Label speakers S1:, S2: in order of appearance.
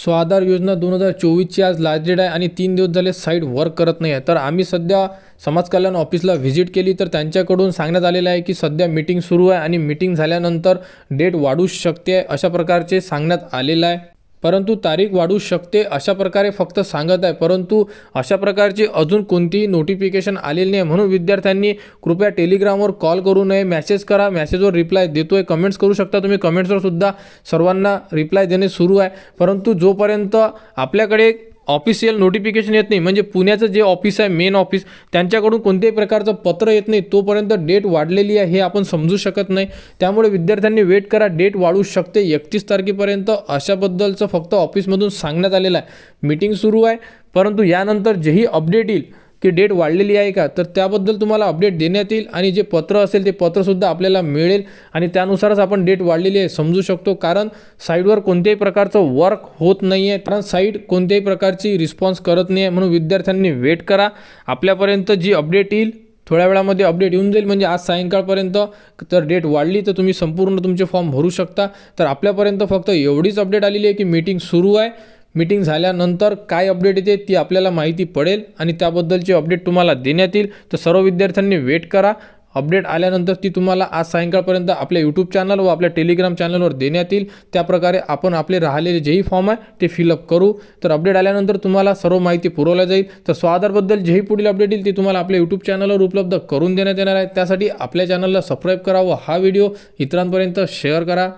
S1: आधार योजना 2024ची आज last date आहे आणि 3 दिवस झाले साईट वर्क करत नाही आहे। तर आम्ही सध्या समाज कल्याण ऑफिसला व्हिजिट केली तर त्यांच्याकडून सांगण्यात आलेलं आहे की सध्या मीटिंग सुरू आहे आणि मीटिंग झाल्यानंतर डेट वाढू शकते अशा प्रकारचे सांगण्यात आलेलं आहे। परंतु तारीख वाढू शकते अशा प्रकारे फक्त सांगत आहे, परंतु अशा प्रकारची अजून कोणतीही नोटिफिकेशन आलेली नाही। म्हणून विद्यार्थ्यांनी कृपया टेलिग्रामवर कॉल करू नये, मेसेज करा, मेसेजवर रिप्लाय देतोय, कमेंट्स करू शकता तुम्ही, कमेंट्सवर सुद्धा सर्वांना रिप्लाय देणे सुरू आहे। परंतु जोपर्यंत आपल्याकडे ऑफिशियल नोटिफिकेशन येत नाही, म्हणजे पुण्याचं जे ऑफिस आहे मेन ऑफिस त्यांच्याकडून कोणत्याही प्रकारचं पत्र येत नाही तोपर्यंत डेट वाढलेली आहे हे आपण समजू शकत नाही। त्यामुळे विद्यार्थ्यांनी वेट करा, डेट वाढू शकते 31 तारखेपर्यंत अशाबद्दलचं फक्त ऑफिसमधून सांगण्यात आलेलं आहे। मीटिंग सुरू आहे, परंतु यानंतर जेही अपडेट येईल की डेट वाढलेली आहे का तर त्याबद्दल तुम्हाला अपडेट देण्यात येईल आणि जे पत्र असेल ते पत्रसुद्धा आपल्याला मिळेल आणि त्यानुसारच आपण डेट वाढलेली आहे समजू शकतो। कारण साईटवर कोणत्याही प्रकारचं वर्क होत नाही आहे, कारण साईट कोणत्याही प्रकारची रिस्पॉन्स करत नाही आहे। म्हणून विद्यार्थ्यांनी वेट करा, आपल्यापर्यंत जी अपडेट येईल थोड्या वेळामध्ये अपडेट येऊन जाईल, म्हणजे आज सायंकाळपर्यंत तर डेट वाढली तर तुम्ही संपूर्ण तुमचे फॉर्म भरू शकता। तर आपल्यापर्यंत फक्त एवढीच अपडेट आलेली आहे की मीटिंग सुरू आहे, मीटिंग झाल्यानंतर काय अपडेट येते ती आपल्याला माहिती पडेल आणि त्याबद्दलची अपडेट तुम्हाला देण्यात येईल। तर सर्व विद्यार्थ्यांनी वेट करा, अपडेट आल्यानंतर ती तुम्हाला आज सायंकाळपर्यंत आपल्या यूट्यूब चॅनल व आपल्या टेलिग्राम चॅनलवर देण्यात येईल। त्याप्रकारे आपण आपले राहिलेले जेही फॉर्म आहे ते फिलअप करू, तर अपडेट आल्यानंतर तुम्हाला सर्व माहिती पुरवल्या जाईल। तर स्वाधारबद्दल जेही पुढील अपडेट येईल ती तुम्हाला आपल्या यूट्यूब चॅनलवर उपलब्ध करून देण्यात येणार आहे। त्यासाठी आपल्या चॅनलला सबस्क्राईब करा व हा व्हिडिओ इतरांपर्यंत शेअर करा।